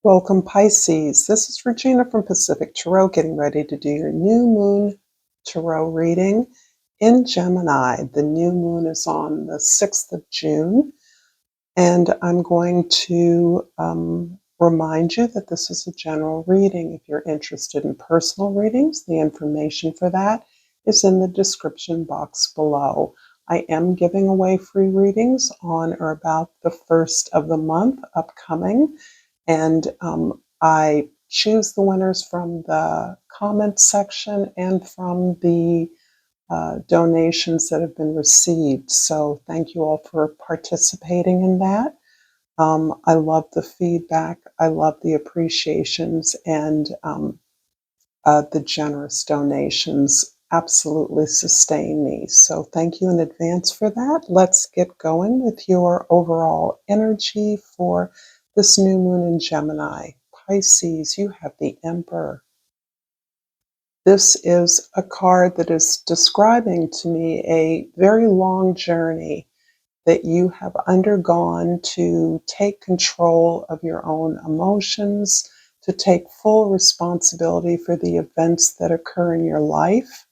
Welcome, Pisces. This is Regina from Pacific Tarot, getting ready to do your new moon tarot reading in Gemini. The new moon is on the 6th of June, and I'm going to remind you that this is a general reading. If you're interested in personal readings, the information for that is in the description box below. I am giving away free readings on or about the 1st of the month upcoming. And I choose the winners from the comments section and from the donations that have been received. So thank you all for participating in that. I love the feedback. I love the appreciations and the generous donations absolutely sustain me. So thank you in advance for that. Let's get going with your overall energy for this new moon in Gemini. Pisces, you have the Emperor. This is a card that is describing to me a very long journey that you have undergone to take control of your own emotions, to take full responsibility for the events that occur in your life.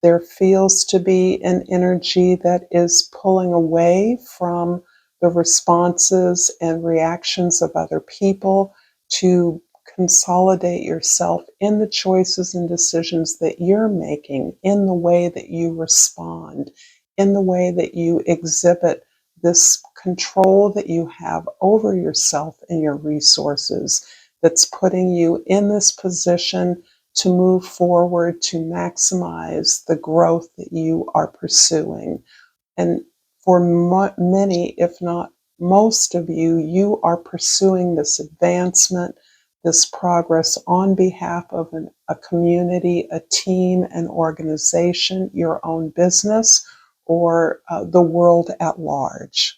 There feels to be an energy that is pulling away from the responses and reactions of other people to consolidate yourself in the choices and decisions that you're making, in the way that you respond, in the way that you exhibit this control that you have over yourself and your resources that's putting you in this position to move forward, to maximize the growth that you are pursuing. And for many, if not most of you, you are pursuing this advancement, this progress on behalf of a community, a team, an organization, your own business, or the world at large.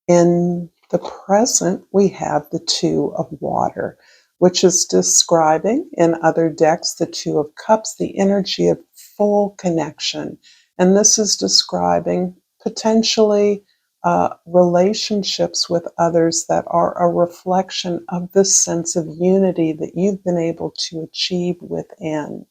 In the present, we have the Two of Water, which is describing in other decks the Two of Cups, the energy of full connection. And this is describing potentially relationships with others that are a reflection of this sense of unity that you've been able to achieve within.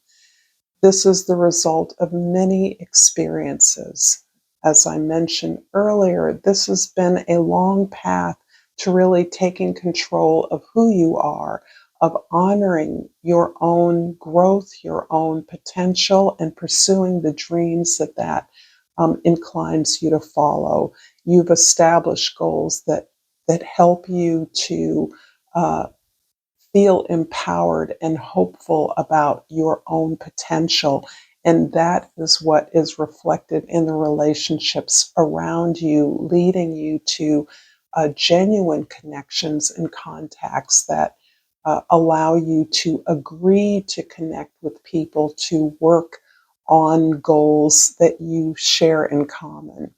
This is the result of many experiences. As I mentioned earlier, this has been a long path to really taking control of who you are, of honoring your own growth, your own potential, and pursuing the dreams that inclines you to follow. You've established goals that help you to feel empowered and hopeful about your own potential. And that is what is reflected in the relationships around you, leading you to genuine connections and contacts that allow you to agree to connect with people, to work on goals that you share in common.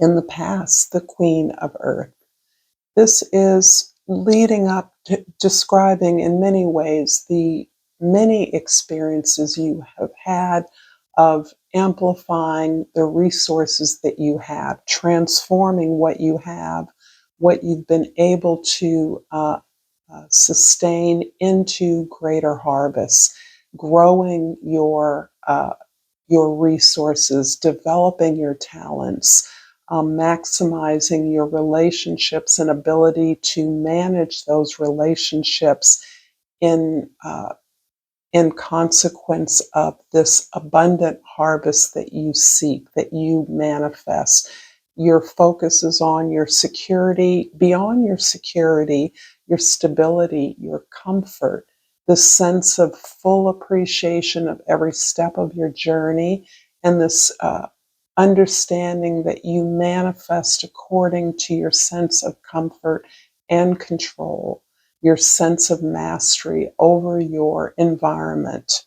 In the past, the Queen of Earth. This is leading up to describing in many ways the many experiences you have had of amplifying the resources that you have, transforming what you have, what you've been able to sustain into greater harvests, growing your resources, developing your talents, maximizing your relationships and ability to manage those relationships in in consequence of this abundant harvest that you seek, that you manifest. Your focus is on your security, beyond your stability, your comfort, the sense of full appreciation of every step of your journey, and this understanding that you manifest according to your sense of comfort and control, your sense of mastery over your environment.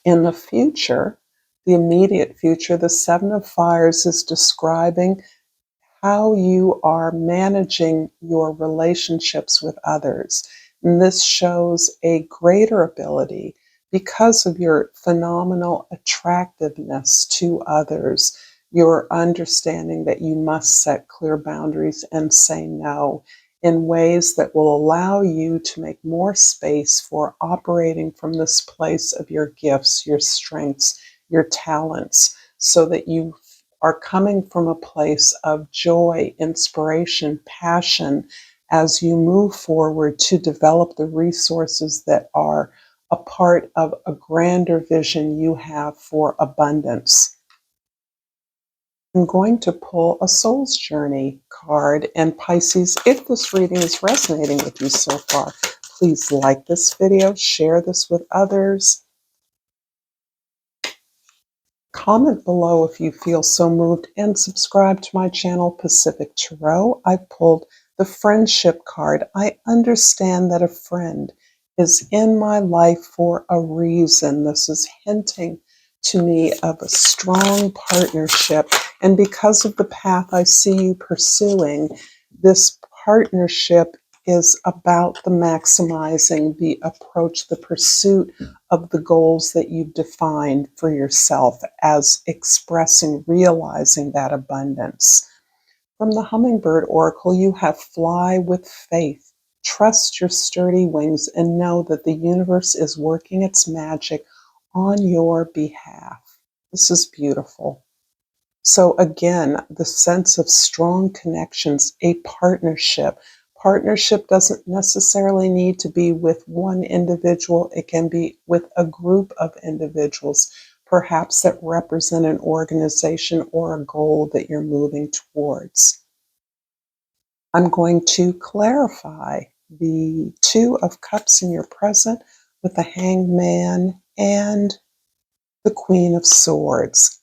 In the future, the immediate future, the Seven of Fires is describing how you are managing your relationships with others. And this shows a greater ability because of your phenomenal attractiveness to others, your understanding that you must set clear boundaries and say no. in ways that will allow you to make more space for operating from this place of your gifts, your strengths, your talents, so that you are coming from a place of joy, inspiration, passion as you move forward to develop the resources that are a part of a grander vision you have for abundance. I'm going to pull a Soul's Journey card. And Pisces, if this reading is resonating with you so far, please like this video, share this with others. Comment below if you feel so moved, and subscribe to my channel, Pacific Tarot. I pulled the Friendship card. I understand that a friend is in my life for a reason. This is hinting to me of a strong partnership. And because of the path I see you pursuing, this partnership is about the maximizing the approach, the pursuit of the goals that you've defined for yourself as expressing, realizing that abundance. From the Hummingbird Oracle, you have fly with faith. Trust your sturdy wings and know that the universe is working its magic on your behalf. This is beautiful. So again, the sense of strong connections, a partnership. Partnership doesn't necessarily need to be with one individual. It can be with a group of individuals, perhaps that represent an organization or a goal that you're moving towards. I'm going to clarify the Two of Cups in your present with the Hanged Man and the Queen of Swords.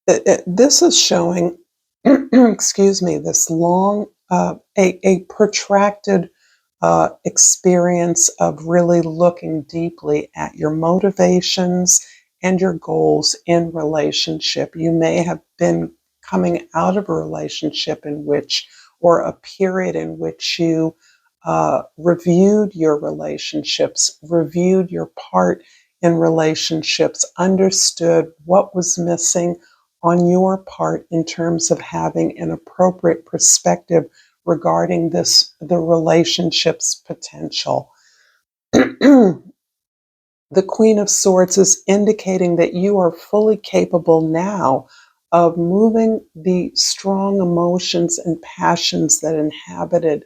This is showing, excuse me, this long, a protracted experience of really looking deeply at your motivations and your goals in relationship. You may have been coming out of a relationship in which, or a period in which you reviewed your relationships, reviewed your part in relationships, understood what was missing on your part in terms of having an appropriate perspective regarding the relationship's potential. The Queen of Swords is indicating that you are fully capable now of moving the strong emotions and passions that inhabited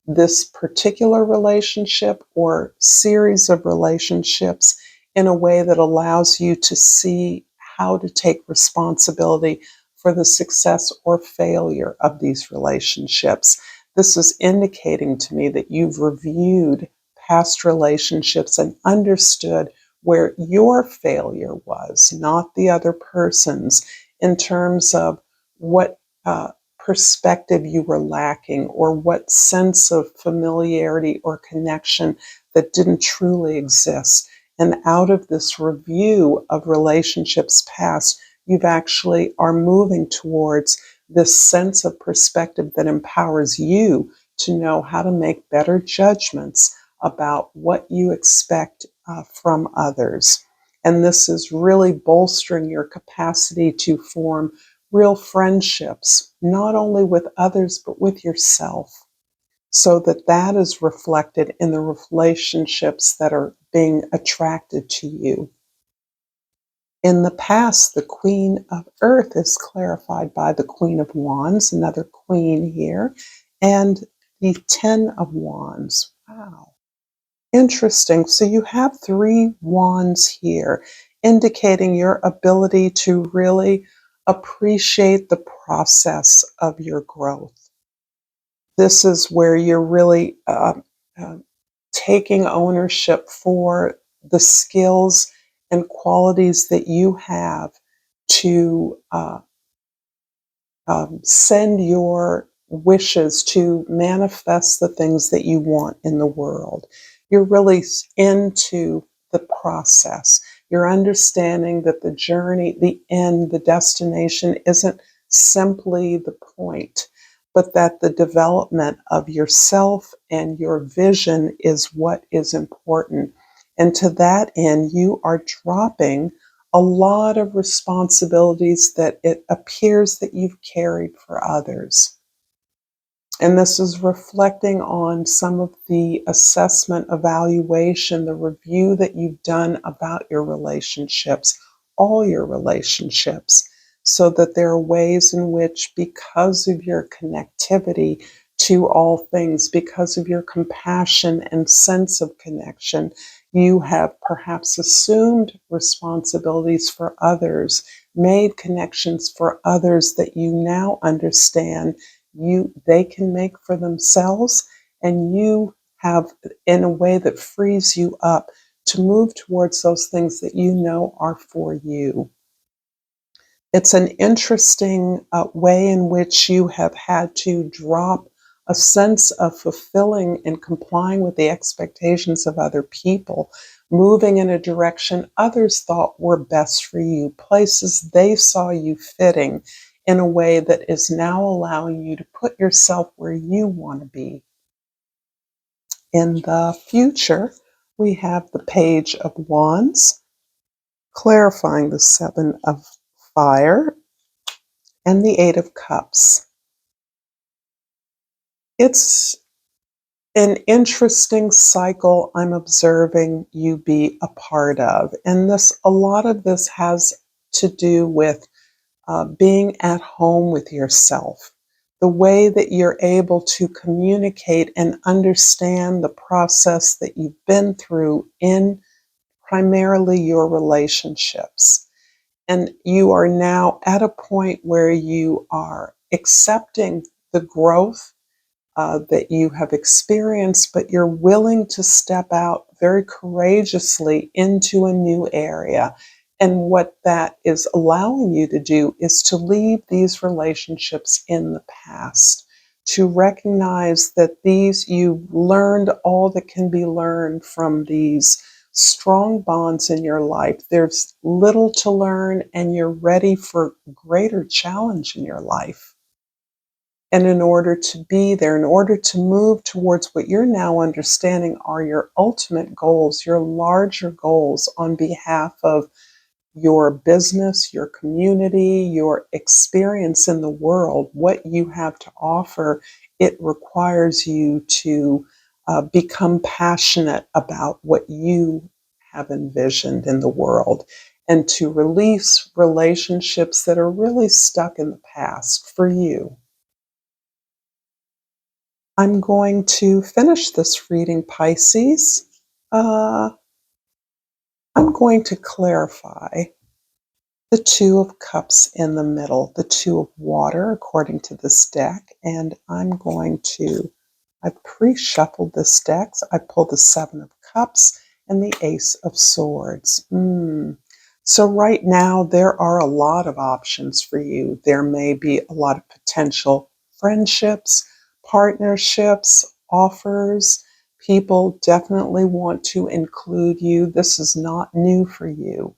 this particular relationship or series of relationships in a way that allows you to see how to take responsibility for the success or failure of these relationships. This is indicating to me that you've reviewed past relationships and understood where your failure was, not the other person's, in terms of what perspective you were lacking, or what sense of familiarity or connection that didn't truly exist. And out of this review of relationships past, you've actually are moving towards this sense of perspective that empowers you to know how to make better judgments about what you expect from others. And this is really bolstering your capacity to form real friendships, not only with others, but with yourself, so that that is reflected in the relationships that are being attracted to you. In the past, the Queen of Earth is clarified by the Queen of Wands, another queen here, and the Ten of Wands. Wow. Interesting. So you have three wands here, indicating your ability to really appreciate the process of your growth. This is where you're really uh, taking ownership for the skills and qualities that you have to send your wishes to manifest the things that you want in the world. You're really into the process. You're understanding that the journey, the end, the destination isn't simply the point, but that the development of yourself and your vision is what is important. And to that end, you are dropping a lot of responsibilities that it appears that you've carried for others. And this is reflecting on some of the assessment, evaluation, the review that you've done about your relationships, all your relationships, so that there are ways in which, because of your connectivity to all things, because of your compassion and sense of connection, you have perhaps assumed responsibilities for others, made connections for others that you now understand they can make for themselves, and you have, in a way that frees you up to move towards those things that you know are for you. It's an interesting way in which you have had to drop a sense of fulfilling and complying with the expectations of other people, moving in a direction others thought were best for you, places they saw you fitting in a way that is now allowing you to put yourself where you want to be. In the future, we have the Page of Wands, clarifying the Seven of Fire, and the Eight of Cups. It's an interesting cycle I'm observing you be a part of. And a lot of this has to do with being at home with yourself, the way that you're able to communicate and understand the process that you've been through in primarily your relationships. And you are now at a point where you are accepting the growth that you have experienced, but you're willing to step out very courageously into a new area. And what that is allowing you to do is to leave these relationships in the past, to recognize that you've learned all that can be learned from these strong bonds in your life. There's little to learn, and you're ready for greater challenge in your life. And in order to be there, in order to move towards what you're now understanding are your ultimate goals, your larger goals on behalf of your business, your community, your experience in the world, what you have to offer, it requires you to become passionate about what you have envisioned in the world, and to release relationships that are really stuck in the past for you. I'm going to finish this reading, Pisces. Uh, I'm going to clarify the Two of Cups in the middle, the Two of Water, according to this deck. And I pre-shuffled this deck. So I pulled the Seven of Cups and the Ace of Swords. So right now, there are a lot of options for you. There may be a lot of potential friendships, partnerships, offers. People definitely want to include you. This is not new for you.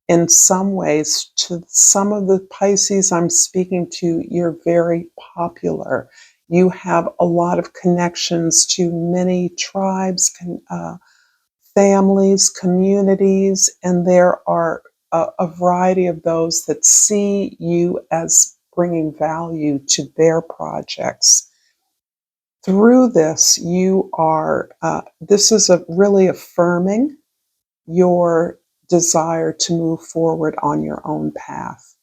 In some ways, to some of the Pisces I'm speaking to, you're very popular. You have a lot of connections to many tribes, families, communities, and there are a variety of those that see you as bringing value to their projects. Through this, this is really affirming your desire to move forward on your own path.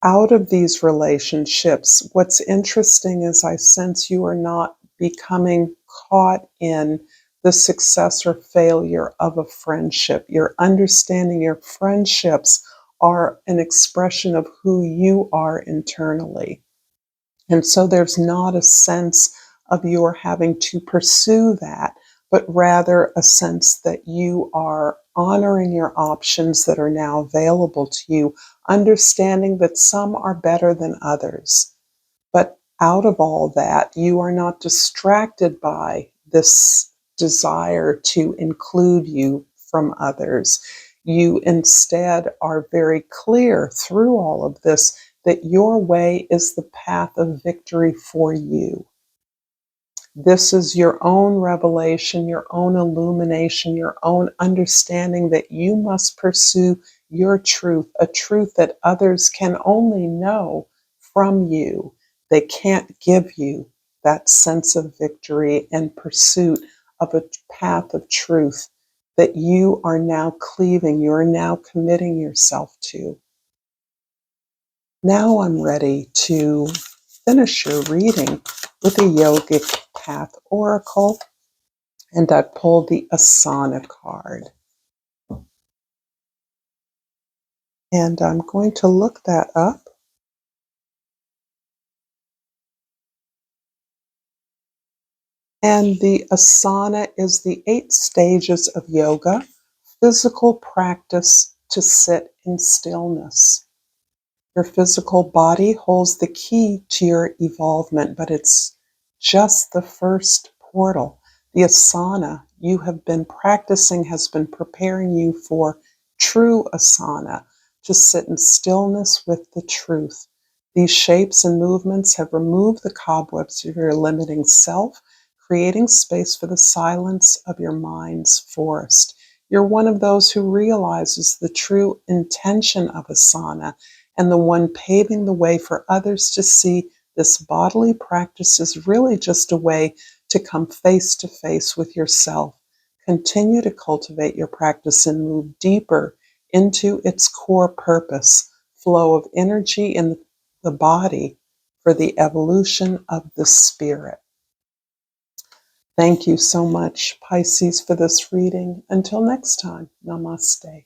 Out of these relationships, what's interesting is I sense you are not becoming caught in the success or failure of a friendship. You're understanding your friendships are an expression of who you are internally. And so there's not a sense of your having to pursue that, but rather a sense that you are honoring your options that are now available to you, understanding that some are better than others. But out of all that, you are not distracted by this desire to include you from others. You instead are very clear through all of this that your way is the path of victory for you. This is your own revelation, your own illumination, your own understanding that you must pursue your truth, a truth that others can only know from you. They can't give you. that sense of victory and pursuit of a path of truth that you are now cleaving, you are now committing yourself to. Now I'm ready to finish your reading with a yogic path oracle, and I pulled the Asana card. And I'm going to look that up. And the asana is the 8 stages of yoga, physical practice to sit in stillness. Your physical body holds the key to your evolvement, but it's just the first portal. The asana you have been practicing has been preparing you for true asana, to sit in stillness with the truth. These shapes and movements have removed the cobwebs of your limiting self, creating space for the silence of your mind's forest. You're one of those who realizes the true intention of asana, and the one paving the way for others to see this bodily practice is really just a way to come face to face with yourself. Continue to cultivate your practice and move deeper into its core purpose, flow of energy in the body for the evolution of the spirit. Thank you so much, Pisces, for this reading. Until next time, namaste.